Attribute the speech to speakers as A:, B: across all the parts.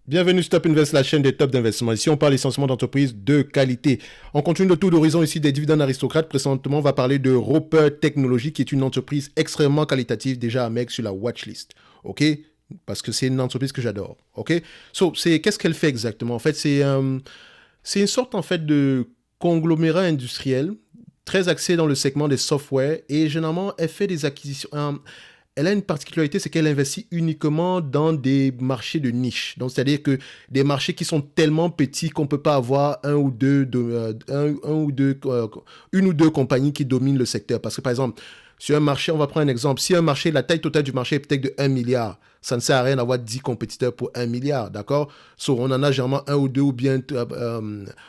A: Bienvenue sur Top Invest, la chaîne des tops d'investissement. Ici, on parle essentiellement d'entreprises de qualité. On continue le tour d'horizon ici des dividendes aristocrates. Présentement, on va parler de Roper Technologies, qui est une entreprise extrêmement qualitative, déjà à mettre sur la watchlist. OK? Parce que c'est une entreprise que j'adore. OK? Qu'est-ce qu'elle fait exactement? En fait, c'est une sorte en fait de conglomérat industriel très axé dans le segment des softwares et généralement, elle fait des acquisitions. Elle a une particularité, c'est qu'elle investit uniquement dans des marchés de niche. Donc, c'est-à-dire que des marchés qui sont tellement petits qu'on ne peut pas avoir une ou deux compagnies qui dominent le secteur. Parce que, par exemple, sur un marché, on va prendre un exemple. Si un marché, la taille totale du marché est peut-être de 1 milliard, ça ne sert à rien d'avoir 10 compétiteurs pour 1 milliard, d'accord? On en a généralement un ou deux, ou bien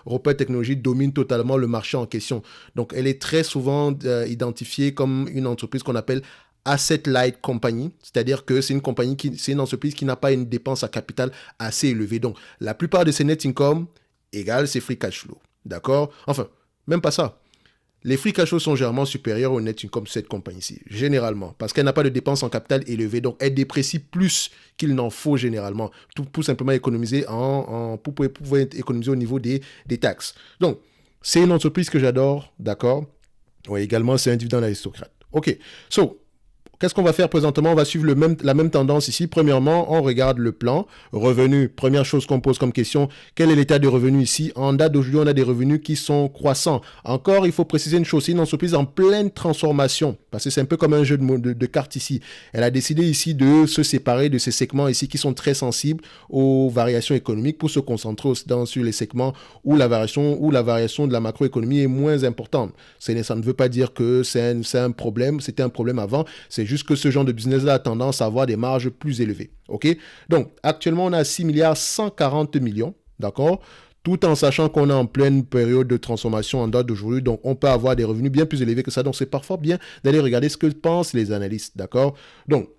A: Roper Technologies domine totalement le marché en question. Donc, elle est très souvent identifiée comme une entreprise qu'on appelle asset light company, c'est-à-dire que c'est une entreprise qui n'a pas une dépense à capital assez élevée. Donc, la plupart de ses net income égale ses free cash flow. D'accord? Enfin, même pas ça. Les free cash flow sont généralement supérieurs au net income de cette compagnie-ci, généralement, parce qu'elle n'a pas de dépenses en capital élevées, donc elle déprécie plus qu'il n'en faut généralement, tout pour simplement économiser pour pouvoir économiser au niveau des taxes. Donc, c'est une entreprise que j'adore, d'accord? Oui, également, c'est un dividende aristocrate. OK. Qu'est-ce qu'on va faire présentement? On va suivre la même tendance ici. Premièrement, on regarde le plan. Revenu, première chose qu'on pose comme question, quel est l'état des revenus ici? En date d'aujourd'hui, on a des revenus qui sont croissants. Encore, il faut préciser une chose, c'est une entreprise en pleine transformation, parce que c'est un peu comme un jeu de cartes ici. Elle a décidé ici de se séparer de ces segments ici qui sont très sensibles aux variations économiques pour se concentrer sur les segments où la variation de la macroéconomie est moins importante. Ça ne veut pas dire que c'est un problème, c'était un problème avant, c'est juste que ce genre de business-là a tendance à avoir des marges plus élevées. OK? Donc, actuellement, on a 6 milliards 140 millions. D'accord? Tout en sachant qu'on est en pleine période de transformation en date d'aujourd'hui, donc on peut avoir des revenus bien plus élevés que ça. Donc, c'est parfois bien d'aller regarder ce que pensent les analystes. D'accord? Donc,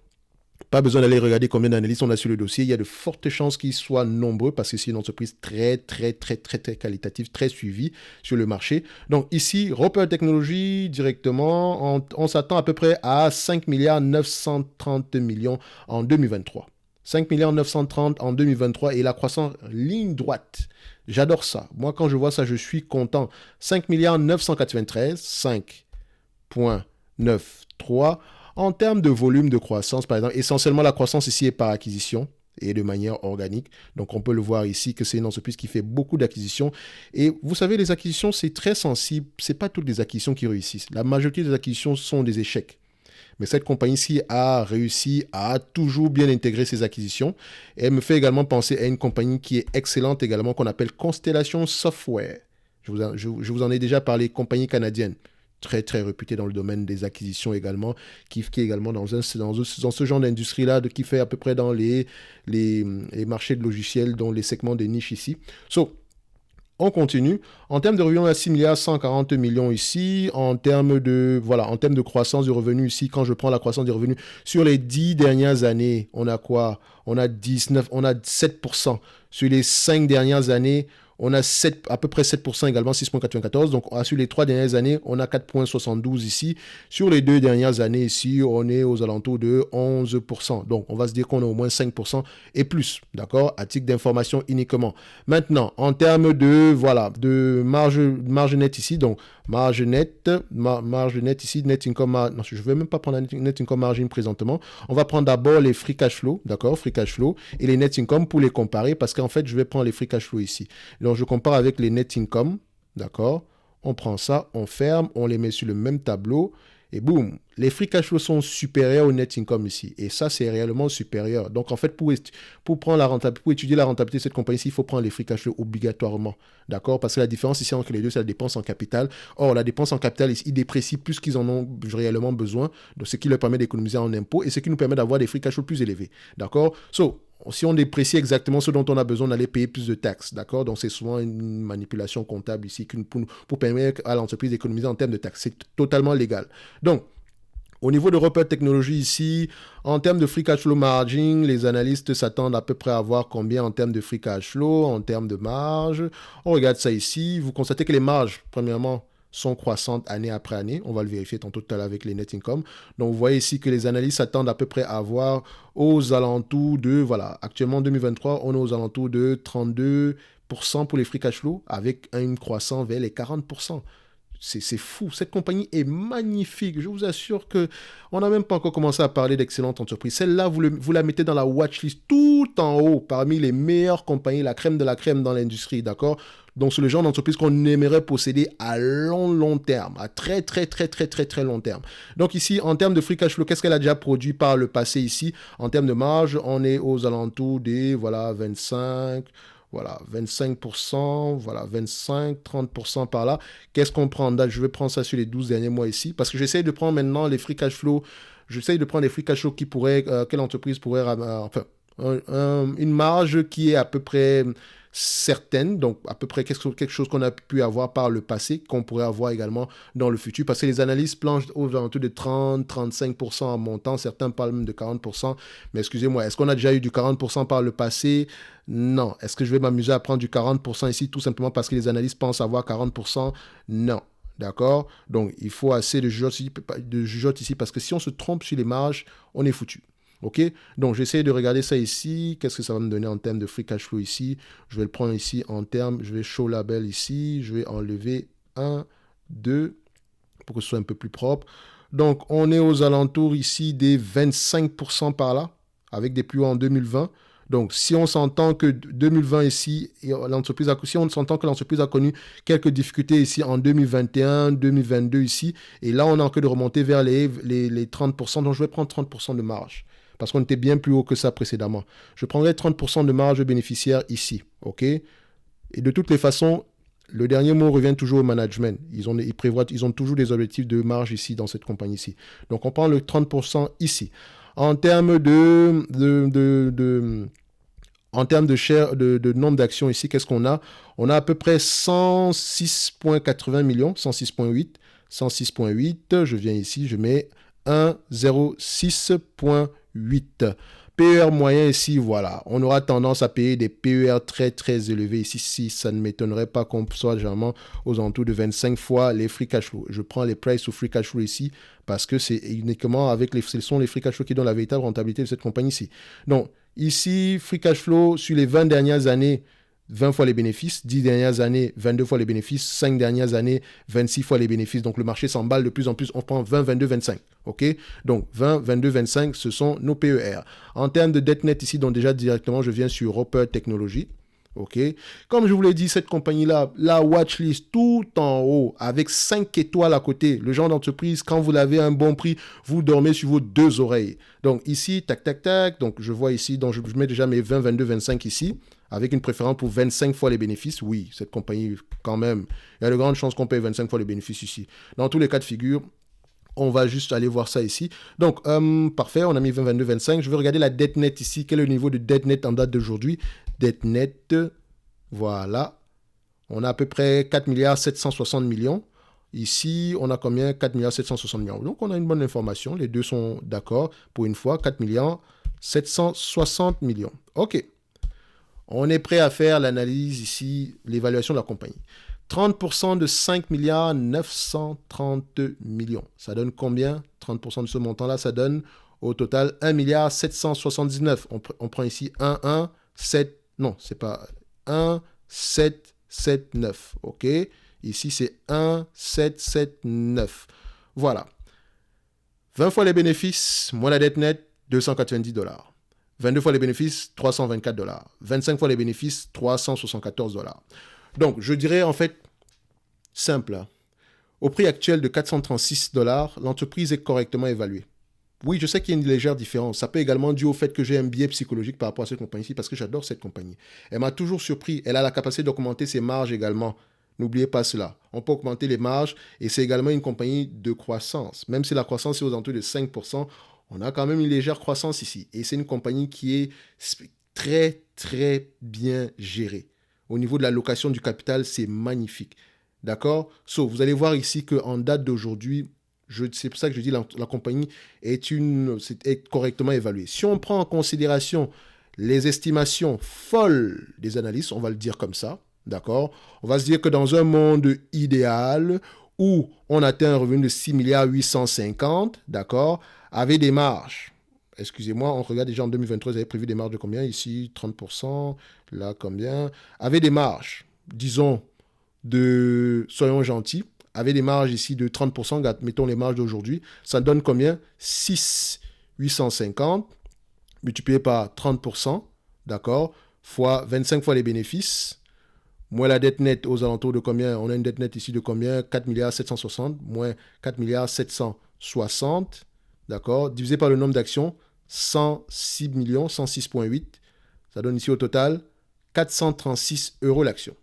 A: pas besoin d'aller regarder combien d'analystes on a sur le dossier. Il y a de fortes chances qu'ils soient nombreux parce que c'est une entreprise très, très, très, très, très qualitative, très suivie sur le marché. Donc ici, Roper Technologies, directement, on s'attend à peu près à 5 milliards 930 millions en 2023. 5 milliards 930 en 2023 et la croissance ligne droite. J'adore ça. Moi, quand je vois ça, je suis content. 5 milliards 993, 5,93. En termes de volume de croissance, par exemple, essentiellement la croissance ici est par acquisition et de manière organique. Donc on peut le voir ici que c'est une entreprise qui fait beaucoup d'acquisitions. Et vous savez, les acquisitions, c'est très sensible. Ce n'est pas toutes les acquisitions qui réussissent. La majorité des acquisitions sont des échecs. Mais cette compagnie-ci a réussi à toujours bien intégrer ses acquisitions. Et elle me fait également penser à une compagnie qui est excellente également, qu'on appelle Constellation Software. Je vous en ai déjà parlé, compagnie canadienne très très réputé dans le domaine des acquisitions également, qui est également dans ce genre d'industrie-là, qui fait à peu près dans les marchés de logiciels, dans les segments des niches ici. On continue. En termes de revenus, on a 6 milliards 140 millions ici. En termes de croissance de revenus ici, quand je prends la croissance des revenus sur les 10 dernières années, on a quoi? On a 7%. Sur les 5 dernières années, on a à peu près 7% également, 6,94. Donc, sur les 3 dernières années, on a 4,72 ici. Sur les 2 dernières années ici, on est aux alentours de 11%. Donc, on va se dire qu'on a au moins 5% et plus, d'accord, à titre d'information uniquement. Maintenant, en termes de marge nette ici, donc marge nette ici, net income, non, je ne vais même pas prendre la net income margin présentement. On va prendre d'abord les free cash flow, d'accord, free cash flow, et les net income pour les comparer, parce qu'en fait, je vais prendre les free cash flow ici. Donc, je compare avec les net income, d'accord, on prend ça, on ferme, on les met sur le même tableau, et boum, les free cash flow sont supérieurs au net income ici. Et ça, c'est réellement supérieur. Donc, en fait, pour étudier la rentabilité de cette compagnie-ci, il faut prendre les free cash flow obligatoirement. D'accord? Parce que la différence ici entre les deux, c'est la dépense en capital. Or, la dépense en capital, ils déprécient plus qu'ils en ont réellement besoin, donc ce qui leur permet d'économiser en impôts et ce qui nous permet d'avoir des free cash flow plus élevés. D'accord? Si on déprécie exactement ce dont on a besoin, d'aller payer plus de taxes, d'accord? Donc, c'est souvent une manipulation comptable ici pour permettre à l'entreprise d'économiser en termes de taxes. C'est totalement légal. Donc, au niveau de Roper Technologies ici, en termes de free cash flow margin, les analystes s'attendent à peu près à voir combien en termes de free cash flow, en termes de marge. On regarde ça ici. Vous constatez que les marges, premièrement, sont croissantes année après année. On va le vérifier tantôt tout à l'heure avec les net income. Donc, vous voyez ici que les analystes s'attendent à peu près à avoir aux alentours de, voilà, actuellement en 2023, on est aux alentours de 32% pour les free cash flow avec une croissance vers les 40%. C'est fou. Cette compagnie est magnifique. Je vous assure que on n'a même pas encore commencé à parler d'excellentes entreprises. Celle-là, vous la mettez dans la watchlist tout en haut, parmi les meilleures compagnies, la crème de la crème dans l'industrie, d'accord? Donc, c'est le genre d'entreprise qu'on aimerait posséder à long terme, à très long terme. Donc, ici, en termes de free cash flow, qu'est-ce qu'elle a déjà produit par le passé ici? En termes de marge, on est aux alentours des, voilà, 25... Voilà, 25%, voilà, 25, 30% par là. Qu'est-ce qu'on prend en date? Je vais prendre ça sur les 12 derniers mois ici, parce que j'essaie de prendre maintenant les free cash flow. J'essaie de prendre les free cash flow qui pourraient, quelle entreprise pourrait, enfin, une marge qui est à peu près certaine, donc à peu près quelque chose qu'on a pu avoir par le passé, qu'on pourrait avoir également dans le futur, parce que les analystes planchent aux alentours de 30-35% en montant, certains parlent même de 40%, mais excusez-moi, est-ce qu'on a déjà eu du 40% par le passé? Non. Est-ce que je vais m'amuser à prendre du 40% ici tout simplement parce que les analystes pensent avoir 40%? Non. D'accord? Donc, il faut assez de jugeote ici parce que si on se trompe sur les marges, on est foutu. OK? Donc, j'essaie de regarder ça ici. Qu'est-ce que ça va me donner en termes de free cash flow ici? Je vais le prendre ici en termes, je vais show label ici. Je vais enlever 1, 2 pour que ce soit un peu plus propre. Donc, on est aux alentours ici des 25% par là, avec des plus hauts en 2020. Donc, si on s'entend que 2020 ici, si on s'entend que l'entreprise a connu quelques difficultés ici en 2021, 2022 ici, et là, on a encore de remonter vers les 30%, donc je vais prendre 30% de marge, parce qu'on était bien plus haut que ça précédemment. Je prendrai 30% de marge bénéficiaire ici, OK? Et de toutes les façons, le dernier mot revient toujours au management. Ils ont toujours des objectifs de marge ici dans cette compagnie-ci. Donc, on prend le 30% ici. En termes en termes de share, de nombre d'actions ici, qu'est-ce qu'on a? On a à peu près 106,80 millions, 106,8. 106,8. Je viens ici, je mets 106,8. PER moyen ici, voilà. On aura tendance à payer des PER très élevés ici. Si ça ne m'étonnerait pas qu'on soit généralement aux alentours de 25 fois les free cash flow. Je prends les price ou free cash flow ici parce que c'est uniquement ce sont les free cash flow qui donnent la véritable rentabilité de cette compagnie ici. Donc, ici, free cash flow sur les 20 dernières années, 20 fois les bénéfices, 10 dernières années, 22 fois les bénéfices, 5 dernières années, 26 fois les bénéfices. Donc, le marché s'emballe de plus en plus. On prend 20, 22, 25. OK? Donc, 20, 22, 25, ce sont nos PER. En termes de dette net ici, donc déjà directement, je viens sur Roper Technologies. OK? Comme je vous l'ai dit, cette compagnie-là, la watchlist tout en haut, avec 5 étoiles à côté. Le genre d'entreprise, quand vous l'avez à un bon prix, vous dormez sur vos deux oreilles. Donc ici, tac, tac, tac. Donc je vois ici, donc je mets déjà mes 20, 22, 25 ici, avec une préférence pour 25 fois les bénéfices. Oui, cette compagnie, quand même, il y a de grandes chances qu'on paye 25 fois les bénéfices ici. Dans tous les cas de figure, on va juste aller voir ça ici. Donc, parfait, on a mis 20, 22, 25. Je vais regarder la dette nette ici. Quel est le niveau de dette nette en date d'aujourd'hui? Dette nette, voilà. On a à peu près 4 milliards 760 millions. Ici, on a combien? 4 milliards 760 millions. Donc, on a une bonne information. Les deux sont d'accord. Pour une fois, 4 milliards 760 millions. OK. On est prêt à faire l'analyse ici, l'évaluation de la compagnie. 30% de 5 milliards 930 millions. Ça donne combien? 30% de ce montant-là, ça donne au total 1 milliard 779. On prend ici 1, 1, 7, non, c'est pas 1, 7, 7, 9. OK? Ici, c'est 1, 7, 7, 9. Voilà. 20 fois les bénéfices, moins la dette nette, $290. 22 fois les bénéfices, $324. 25 fois les bénéfices, $374. Donc, je dirais en fait, simple. Au prix actuel de $436, l'entreprise est correctement évaluée. Oui, je sais qu'il y a une légère différence. Ça peut également dû au fait que j'ai un biais psychologique par rapport à cette compagnie-ci parce que j'adore cette compagnie. Elle m'a toujours surpris. Elle a la capacité d'augmenter ses marges également. N'oubliez pas cela. On peut augmenter les marges et c'est également une compagnie de croissance. Même si la croissance est aux alentours de 5%, on a quand même une légère croissance ici. Et c'est une compagnie qui est très bien gérée. Au niveau de la location du capital, c'est magnifique. D'accord? Vous allez voir ici qu'en date d'aujourd'hui, c'est pour ça que je dis la compagnie est correctement évaluée. Si on prend en considération les estimations folles des analystes, on va le dire comme ça, d'accord? On va se dire que dans un monde idéal où on atteint un revenu de 6 milliards 850, d'accord, avec des marges. Excusez-moi, on regarde déjà en 2023, vous avez prévu des marges de combien ici? 30%, là combien? Avec des marges, disons, soyons gentils, avec des marges ici de 30%, mettons les marges d'aujourd'hui, ça donne combien? 6 850 multiplié par 30%, d'accord, fois 25 fois les bénéfices, moins la dette nette aux alentours de combien? On a une dette nette ici de combien? 4 milliards 760, moins 4 milliards 760, d'accord, divisé par le nombre d'actions, 106 millions, 106,8. Ça donne ici au total 436 euros l'action,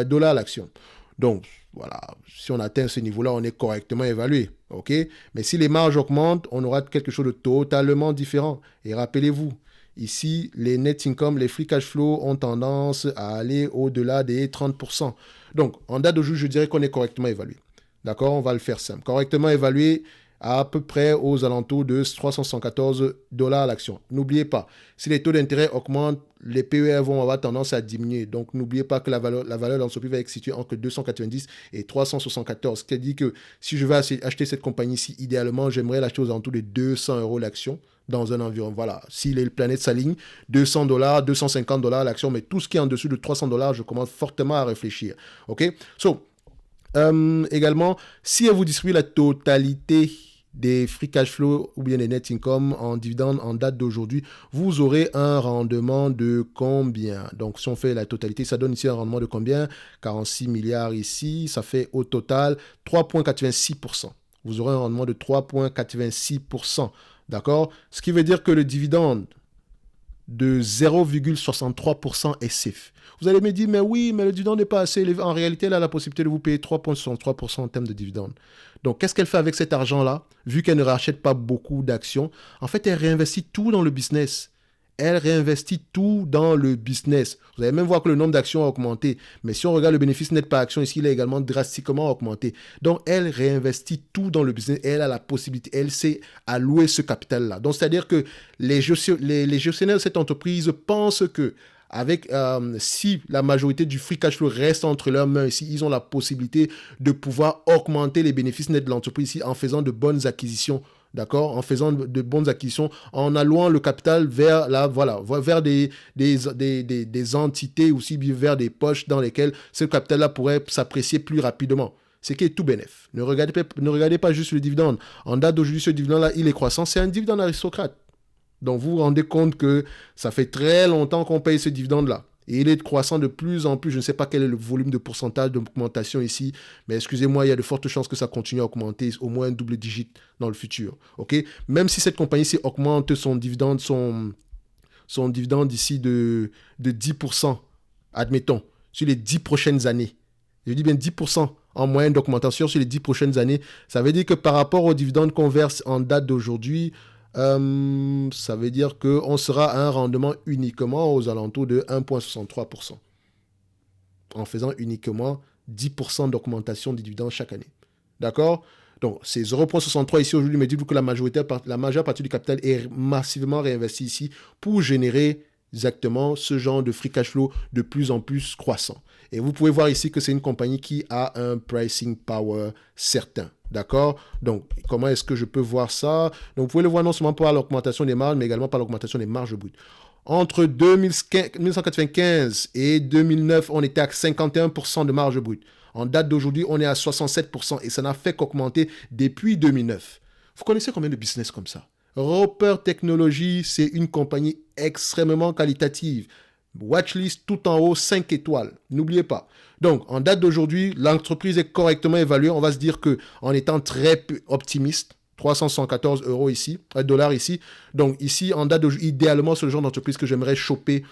A: dollars l'action. Donc, voilà, si on atteint ce niveau-là, on est correctement évalué, ok? Mais si les marges augmentent, on aura quelque chose de totalement différent. Et rappelez-vous, ici, les net income, les free cash flow ont tendance à aller au-delà des 30%. Donc, en date d'aujourd'hui, je dirais qu'on est correctement évalué. D'accord? On va le faire simple. Correctement évalué à peu près aux alentours de 374 dollars l'action. N'oubliez pas, si les taux d'intérêt augmentent, les PER vont avoir tendance à diminuer. Donc, n'oubliez pas que la valeur de l'entreprise va être située entre 290 et 374. C'est-à-dire que si je vais acheter cette compagnie-ci, idéalement, j'aimerais l'acheter aux alentours de 200 euros l'action dans un environnement. Voilà, si les planètes s'alignent, 200 dollars, 250 dollars l'action, mais tout ce qui est en dessous de 300 dollars, je commence fortement à réfléchir. OK? Également, si elle vous distribue la totalité des free cash flow ou bien des net income en dividende en date d'aujourd'hui, vous aurez un rendement de combien? Donc, si on fait la totalité, ça donne ici un rendement de combien? 46 milliards ici, ça fait au total 3,86%. Vous aurez un rendement de 3,86%. D'accord? Ce qui veut dire que le dividende de 0,63% est safe. Vous allez me dire, mais oui, mais le dividende n'est pas assez élevé. En réalité, elle a la possibilité de vous payer 3,63% en termes de dividende. Donc, qu'est-ce qu'elle fait avec cet argent-là? Vu qu'elle ne rachète pas beaucoup d'actions, en fait, elle réinvestit tout dans le business. Elle réinvestit tout dans le business. Vous allez même voir que le nombre d'actions a augmenté. Mais si on regarde le bénéfice net par action ici, il a également drastiquement augmenté. Donc, elle réinvestit tout dans le business. Elle a la possibilité, elle sait allouer ce capital-là. Donc, c'est-à-dire que les gestionnaires de cette entreprise pensent que si la majorité du free cash flow reste entre leurs mains ici, ils ont la possibilité de pouvoir augmenter les bénéfices nets de l'entreprise ici en faisant de bonnes acquisitions. D'accord? En faisant de bonnes acquisitions, en allouant le capital vers, vers des entités, aussi vers des poches dans lesquelles ce capital-là pourrait s'apprécier plus rapidement. C'est qui est tout bénéf. Ne regardez pas juste le dividende. En date d'aujourd'hui, ce dividende-là, il est croissant. C'est un dividende aristocrate. Donc, vous vous rendez compte que ça fait très longtemps qu'on paye ce dividende-là. Et il est croissant de plus en plus. Je ne sais pas quel est le volume de pourcentage d'augmentation ici, mais excusez-moi, il y a de fortes chances que ça continue à augmenter au moins un double digit dans le futur. OK? Même si cette compagnie-ci augmente son dividende ici de 10%, admettons, sur les 10 prochaines années. Je dis bien 10% en moyenne d'augmentation sur les 10 prochaines années. Ça veut dire que par rapport aux dividendes qu'on verse en date d'aujourd'hui, ça veut dire qu'on sera à un rendement uniquement aux alentours de 1,63%, en faisant uniquement 10% d'augmentation des dividendes chaque année. D'accord? Donc, c'est 0,63 ici aujourd'hui, mais dites-vous que la majeure partie du capital est massivement réinvestie ici pour générer exactement ce genre de free cash flow de plus en plus croissant. Et vous pouvez voir ici que c'est une compagnie qui a un pricing power certain. D'accord? Donc, comment est-ce que je peux voir ça? Donc, vous pouvez le voir non seulement par l'augmentation des marges, mais également par l'augmentation des marges brutes. Entre 1995 et 2009, on était à 51% de marge brute. En date d'aujourd'hui, on est à 67% et ça n'a fait qu'augmenter depuis 2009. Vous connaissez combien de business comme ça? Roper Technologies, c'est une compagnie extrêmement qualitative. Watchlist tout en haut, 5 étoiles. N'oubliez pas. Donc, en date d'aujourd'hui, l'entreprise est correctement évaluée. On va se dire qu'en étant très optimiste, 314 euros ici, dollars ici. Donc, ici, en date d'aujourd'hui, idéalement, c'est le genre d'entreprise que j'aimerais choper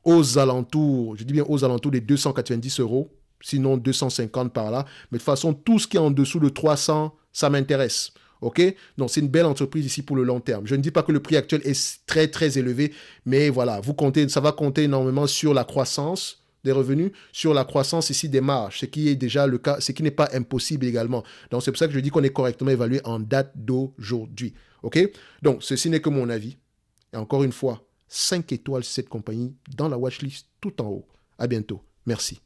A: aux alentours, je dis bien aux alentours des 290 euros, sinon 250 par là. Mais de toute façon, tout ce qui est en dessous de 300, ça m'intéresse. OK? Donc, c'est une belle entreprise ici pour le long terme. Je ne dis pas que le prix actuel est très, très élevé, mais voilà, ça va compter énormément sur la croissance des revenus, sur la croissance ici des marges, ce qui est déjà le cas, ce qui n'est pas impossible également. Donc, c'est pour ça que je dis qu'on est correctement évalué en date d'aujourd'hui. OK? Donc, ceci n'est que mon avis. Et encore une fois, 5 étoiles cette compagnie dans la watchlist tout en haut. À bientôt. Merci.